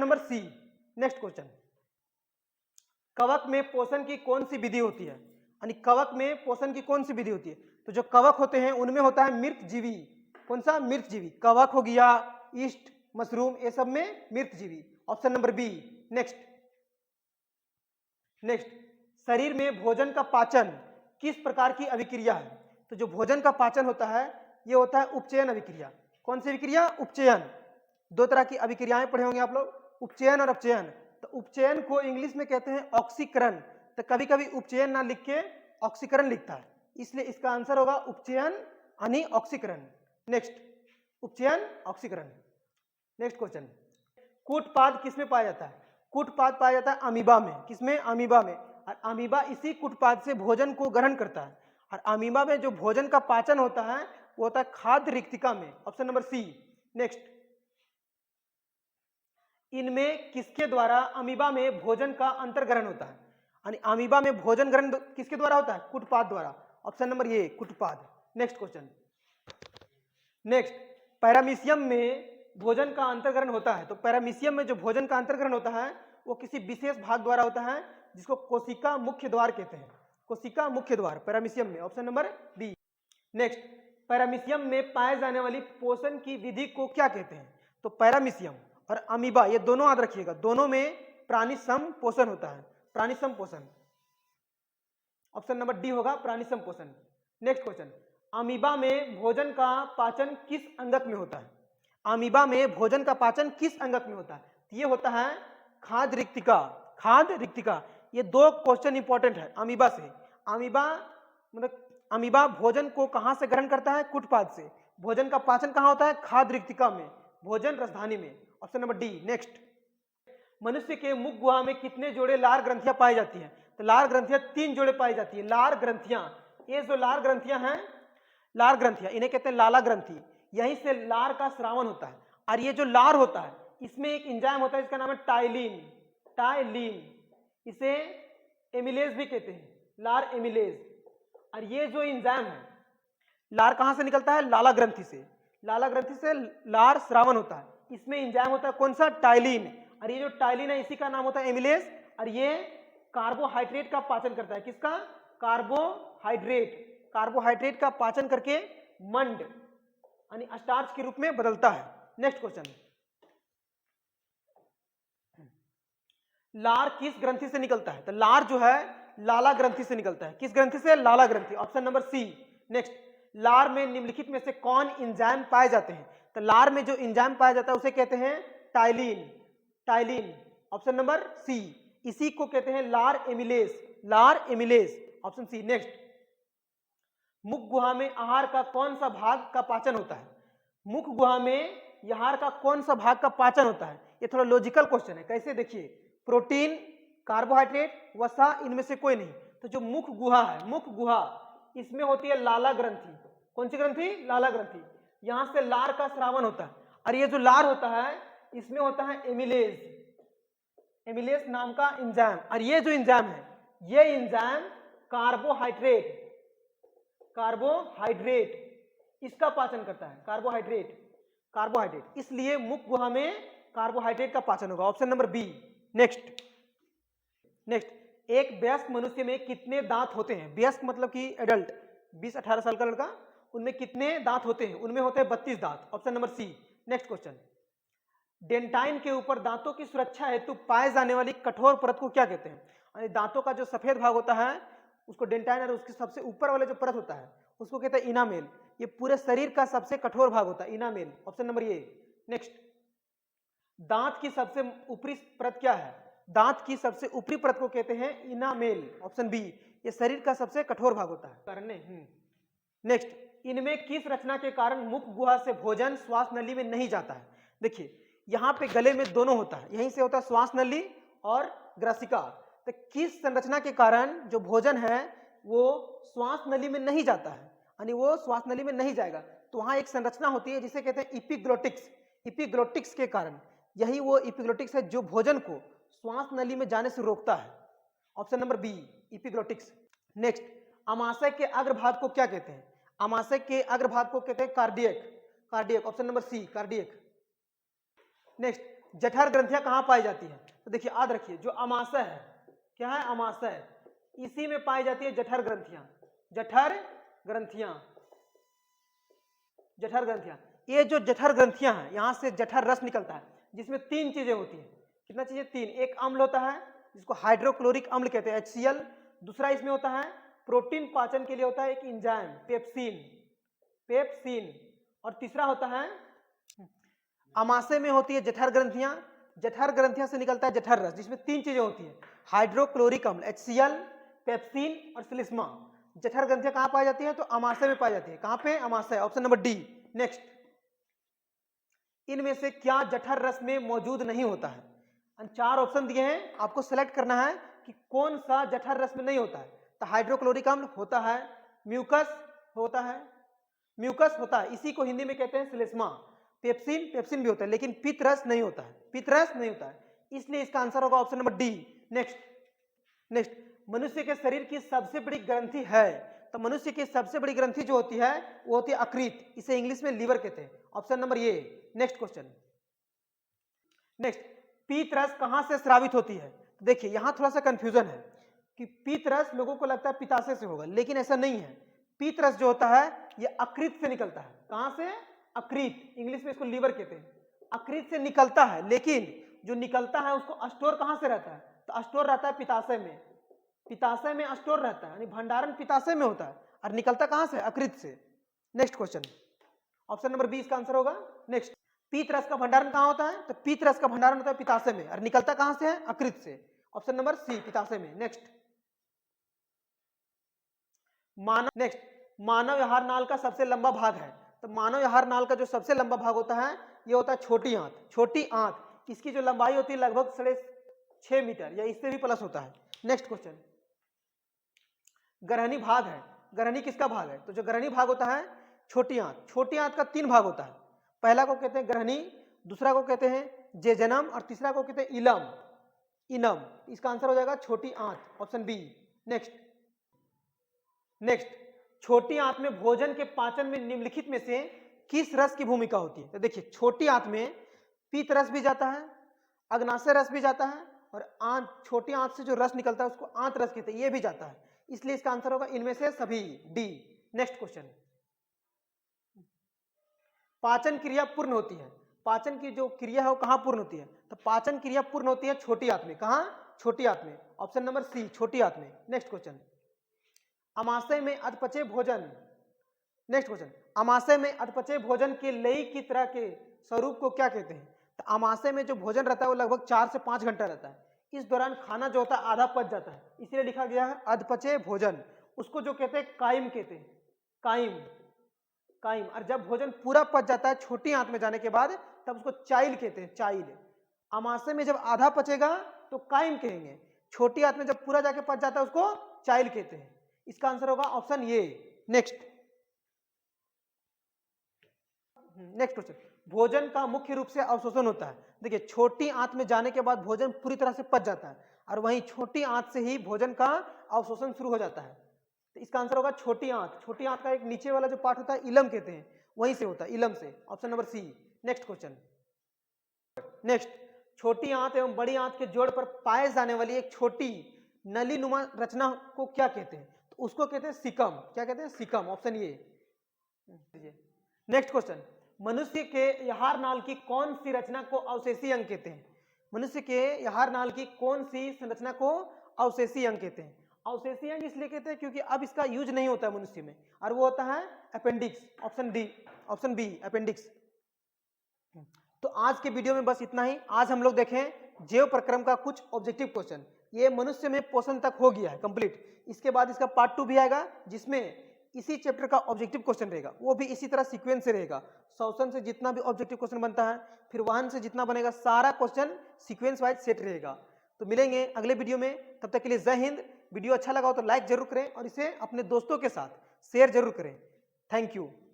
Number C. Next question, कवक में पोषण की कौन सी विधि होती है? यानी कवक में पोषण की कौन सी विधि होती है? तो जो कवक होते हैं उनमें होता है मृतजीवी। कौन सा? मृतजीवी। कवक हो गया, ईस्ट, मशरूम, ये सब में मृतजीवी। Option number B. नेक्स्ट, शरीर में भोजन का पाचन किस प्रकार की अभिक्रिया है? तो जो भोजन का पाचन होता है ये होता है उपचयन अभिक्रिया। कौन सी अभिक्रिया? उपचयन। दो तरह की अभिक्रियाएं पढ़े होंगे आप लोग, उपचयन और अपचयन। तो उपचयन को इंग्लिश में कहते हैं ऑक्सीकरण। तो कभी कभी उपचयन ना लिख के ऑक्सीकरण लिखता है, इसलिए इसका आंसर होगा उपचयन यानी ऑक्सीकरण। नेक्स्ट, उपचयन, ऑक्सीकरण। नेक्स्ट क्वेश्चन, कूटपाद किसमें पाया जाता है? कूटपाद पाया जाता है अमीबा में। किसमें? अमीबा में। और अमीबा इसी कूटपाद से भोजन को ग्रहण करता है। और अमीबा में जो भोजन का पाचन होता है वो होता है खाद्य रिक्तिका में। Option number C. नेक्स्ट, इनमें किसके द्वारा अमीबा में भोजन का अंतर्ग्रहण होता है? यानी अमीबा में भोजन ग्रहण किसके द्वारा होता है? कूटपाद द्वारा। ऑप्शन नंबर ए, कूटपाद। नेक्स्ट क्वेश्चन, नेक्स्ट, पैरामीशियम में भोजन का अंतर्ग्रहण होता है। तो पैरामीशियम में जो भोजन का अंतर्ग्रहण होता है वो किसी विशेष भाग द्वारा होता है जिसको कोशिका मुख्य द्वार कहते हैं। कोशिका मुख्य द्वार पैरामीशियम में। Option number B. Next, paramecium में पाए जाने वाली पोषण की विधि को क्या कहते हैं? तो पैरामीशियम और अमीबा ये दोनों याद रखिएगा, दोनों में प्राणी सम पोषण होता है। प्राणी सम पोषण। ऑप्शन नंबर डी होगा प्राणी सम पोषण। नेक्स्ट क्वेश्चन, अमीबा में भोजन का पाचन किस अंगक में होता है? अमीबा में भोजन का पाचन किस अंगक में होता है? ये होता है खाद्य रिक्तिका। खाद्य रिक्तिका। ये दो क्वेश्चन इंपॉर्टेंट है अमीबा से। अमीबा मतलब अमीबा भोजन को कहां से ग्रहण करता है? कूटपाद से। भोजन का पाचन कहां होता है? खाद्य रिक्तिका में, भोजन रसधानी में। Option number D. नेक्स्ट, मनुष्य के मुख गुहा में कितने जोड़े लार ग्रंथियां पाई जाती हैं? तो लार ग्रंथियां 3 जोड़े पाई जाती है। लार ग्रंथियां, ये जो लार ग्रंथियां हैं, लार ग्रंथियां, इन्हें कहते हैं लाला ग्रंथि। यहीं से लार का स्रावन होता है। और ये जो लार होता है इसमें एक एंजाइम होता है जिसका नाम है टाइलिन। टाइलिन, इसे एमिलेज भी कहते हैं, लार एमिलेज। और ये जो एंजाइम है, लार कहां से निकलता है? लाला ग्रंथि से। लाला ग्रंथि से लार स्रावन होता है। इसमें एंजाइम होता है कौन सा? टाइलिन। और ये जो टाइलिन है इसी का नाम होता है एमिलेज। और ये कार्बोहाइड्रेट का पाचन करता है। किसका? कार्बोहाइड्रेट। कार्बोहाइड्रेट का पाचन करके मंड यानी स्टार्च के रूप में बदलता है। नेक्स्ट क्वेश्चन, लार किस ग्रंथि से निकलता है? तो लार जो है लाला ग्रंथि से निकलता है। किस ग्रंथि से? लाला ग्रंथि। Option number C. नेक्स्ट, लार में निम्नलिखित में से कौन एंजाइम पाए जाते हैं? तो लार में जो एंजाइम पाया जाता है उसे कहते हैं ptyalin. Ptyalin. Option number C. इसी को कहते हैं लार एमिलेज। लार एमिलेज। Option C. नेक्स्ट, मुख गुहा में आहार का कौन सा भाग का पाचन होता है? मुख गुहा में आहार का कौन सा भाग का पाचन होता है? ये थोड़ा लॉजिकल क्वेश्चन है। कैसे? देखिए, प्रोटीन, कार्बोहाइड्रेट, वसा, इनमें से कोई नहीं। तो जो मुख गुहा है, मुख गुहा, इसमें होती है लाला ग्रंथि। कौन सी ग्रंथि? लाला ग्रंथि। यहां से लार का स्रावन होता है। और ये जो लार होता है इसमें होता है एमिलेज। एमिलेज नाम का एंजाइम। और ये जो एंजाइम है ये एंजाइम कार्बोहाइड्रेट, कार्बोहाइड्रेट इसका पाचन करता है। Carbohydrate, carbohydrate. इसलिए मुख गुहा में कार्बोहाइड्रेट का पाचन होगा। Option number B. Next, next, एक वयस्क मनुष्य में कितने दांत होते हैं? वयस्क मतलब कि एडल्ट, 20-18 साल का लड़का, उनमें कितने दांत होते हैं? उनमें होते हैं 32 दांत। Option number C. Next question, dentine के ऊपर दांतों की सुरक्षा हेतु पाए जाने वाली कठोर परत को क्या कहते हैं? यानी दांतों का जो सफेद भाग होता है उसको डेंटाइन, और उसके सबसे ऊपर वाले जो परत होता है उसको कहते हैं इनामेल। ये पूरे शरीर का सबसे कठोर भाग होता है, इनामेल। ऑप्शन नंबर ए। नेक्स्ट, दांत की सबसे ऊपरी परत क्या है? दांत की सबसे ऊपरी परत को कहते हैं इनामेल। Option B. ये शरीर का सबसे कठोर भाग होता है। करने। नेक्स्ट, इनमें किस रचना के कारण मुख गुहा से भोजन श्वास नली में नहीं जाता है? देखिए, यहाँ पे गले में दोनों होता है, यहीं से होता है श्वास नली और ग्रासिका। तो किस संरचना के कारण जो भोजन है वो श्वास नली में नहीं जाता है, यानी वो श्वास नली में नहीं जाएगा? तो वहां एक संरचना होती है जिसे कहते हैं इपिग्लोटिक्स। इपिग्लोटिक्स के कारण, यही वो इपिग्लोटिक्स है जो भोजन को श्वास नली में जाने से रोकता है। Option number B, epiglottis. Next, अमाशय के अग्रभाग को क्या कहते हैं? अमाशय के अग्रभाग को कहते हैं cardiac. Cardiac. Option number C, cardiac. Next, जठर ग्रंथियां कहाँ पाई जाती है? तो देखिए याद रखिए, जो अमाशय है, क्या है? अमाशय, इसी में पाई जाती है जठर ग्रंथियां। जठर ग्रंथियां, जठर ग्रंथियां, ये जो जठर ग्रंथियां हैं, यहां से जठर रस निकलता है, जिसमें 3 चीजें होती हैं। कितना चीजें? 3। एक अम्ल होता है जिसको हाइड्रोक्लोरिक अम्ल कहते हैं, HCl। दूसरा इसमें होता है प्रोटीन पाचन के लिए होता है एक एंजाइम, पेप्सिन, पेप्सिन। और तीसरा होता है, अमाशय में होती है जठर ग्रंथियां। जठर ग्रंथियां से निकलता है जठर रस, जिसमें 3 चीजें होती हैं, हाइड्रोक्लोरिक अम्ल HCl, पेप्सिन और श्लेष्मा। जठर ग्रंथियां कहां पाई जाती है? तो अमाशय में पाई जाती है। कहां पे? अमाशय, ऑप्शन नंबर डी। नेक्स्ट, इनमें से क्या जठर रस में मौजूद नहीं होता है? 4 ऑप्शन दिए हैं, आपको सेलेक्ट करना है कि कौन सा जठर रस में नहीं होता है। तो हाइड्रोक्लोरिक अम्ल होता है, म्यूकस होता है, म्यूकस होता है, इसी को हिंदी में कहते हैं श्लेष्मा। पेप्सिन, पेप्सिन भी होता है, लेकिन पित्त रस नहीं होता है, पित्त रस नहीं होता है, इसलिए इसका आंसर होगा option number D. Next, next, मनुष्य के शरीर की सबसे बड़ी ग्रंथि है? तो मनुष्य की सबसे बड़ी ग्रंथि जो होती है वो होती है अकृत, इसे इंग्लिश में लीवर कहते हैं, ऑप्शन नंबर ए। नेक्स्ट क्वेश्चन, नेक्स्ट, पीत रस कहां से स्रावित होती है? तो देखिए यहां थोड़ा सा कंफ्यूजन है कि पीत रस लोगों को लगता है पित्ताशय से होगा, लेकिन ऐसा नहीं है। पीत रस जो होता है ये अकृत से निकलता है। कहां से? अकृत, इंग्लिश में इसको लीवर कहते हैं। अकृत से निकलता है, लेकिन जो निकलता है उसको स्टोर कहां से रहता है? तो स्टोर रहता है पित्ताशय में, पित्ताशय में स्टोर रहता है, यानी भंडारण पित्ताशय में होता है, और निकलता कहां से? अकृत से। Next question, option number B इसका आंसर होगा। नेक्स्ट, पीत रस का भंडारण कहां होता है? तो पीत रस का भंडारण होता है पित्ताशय में, और निकलता कहां से है? अकृत से, ऑप्शन नंबर सी, पित्ताशय में। नेक्स्ट, नेक्स्ट, मानव आहार नाल का सबसे लंबा भाग है? तो मानव आहार नाल का जो सबसे लंबा भाग होता है ये होता है छोटी आंत, छोटी आंत। इसकी जो लंबाई होती है लगभग 6.5 मीटर या इससे भी प्लस होता है। नेक्स्ट क्वेश्चन, ग्रहणी भाग है, ग्रहणी किसका भाग है? तो जो ग्रहणी भाग होता है छोटी आंत, छोटी आंत का 3 भाग होता है। पहला को कहते हैं ग्रहणी, दूसरा को कहते हैं जेजनम, और तीसरा को कहते हैं इलम, इनम। इसका आंसर हो जाएगा छोटी आंत, ऑप्शन बी। नेक्स्ट, नेक्स्ट, छोटी आंत में भोजन के पाचन में निम्नलिखित में से किस रस की भूमिका होती है? तो देखिए छोटी आंत में पीत रस भी जाता है, अग्नाशय रस भी जाता है, और आंत, छोटी आंत से जो रस निकलता है उसको आंत रस कहते हैं, ये भी जाता है, इसलिए इसका आंसर होगा इनमें से सभी, डी। नेक्स्ट क्वेश्चन, पाचन क्रिया पूर्ण होती है, पाचन की जो क्रिया है वो कहां पूर्ण होती है? तो पाचन क्रिया पूर्ण होती है छोटी आंत में। कहां? छोटी आंत में, ऑप्शन नंबर सी, छोटी आंत में। नेक्स्ट क्वेश्चन, अमाशय में अधपचे भोजन, नेक्स्ट क्वेश्चन, अमाशय में अधपचे भोजन के लई की तरह के स्वरूप को क्या कहते हैं? तो अमाशय में जो भोजन रहता है वो लगभग 4 से 5 घंटा रहता है, इस दौरान खाना जो होता है आधा पच जाता है, इसलिए लिखा गया है अधपचे भोजन। उसको जो कहते हैं काइम कहते हैं, काइम, काइम। और जब भोजन पूरा पच जाता है छोटी आंत में जाने के बाद, तब उसको चाइल कहते हैं, चाइल। अमाशय में जब आधा पचेगा तो काइम कहेंगे, छोटी आंत में जब पूरा जाके पच जाता है उसको चाइल कहते हैं। इसका आंसर होगा option A. Next, next question, भोजन का मुख्य रूप से अवशोषण होता है। देखिए छोटी आंत में जाने के बाद भोजन पूरी तरह से पच जाता है, और वहीं छोटी आंत से ही भोजन का अवशोषण शुरू हो जाता है। तो इसका आंसर होगा छोटी आंत। छोटी आंत का एक नीचे वाला जो पार्ट होता है इलम कहते हैं, वहीं से होता है, इलम से, option number C. Next question, next, छोटी आंत एवं बड़ी आंत के जोड़ पर पाए जाने वाली एक छोटी नलीनुमा रचना को क्या कहते हैं? तो उसको कहते हैं सिकम। क्या कहते हैं? Caecum, option A. Next question, मनुष्य के आहार नाल की कौन सी रचना को अवशेषी अंग कहते हैं? मनुष्य के आहार नाल की कौन सी संरचना को अवशेषी अंग कहते हैं? अवशेषी अंग इसलिए कहते हैं क्योंकि अब इसका यूज नहीं होता है मनुष्य में, और वो होता है appendix, option D, option B, appendix. तो आज के वीडियो में बस इतना ही। आज हम लोग देखें जैव प्रक्रम का कुछ ऑब्जेक्टिव क्वेश्चन। ये मनुष्य में पोषण तक हो गया है कंप्लीट, इसके बाद इसका पार्ट 2 भी आएगा, जिसमें इसी चैप्टर का ऑब्जेक्टिव क्वेश्चन रहेगा, वो भी इसी तरह सीक्वेंस से रहेगा। श्वसन से जितना भी ऑब्जेक्टिव क्वेश्चन बनता है, फिर वाहन से जितना बनेगा, सारा क्वेश्चन सीक्वेंस वाइज सेट रहेगा। तो मिलेंगे अगले वीडियो में, तब तक के लिए जय हिंद। वीडियो अच्छा लगा हो तो लाइक जरूर करें, और इसे अपने दोस्तों के साथ शेयर जरूर करें। Thank you.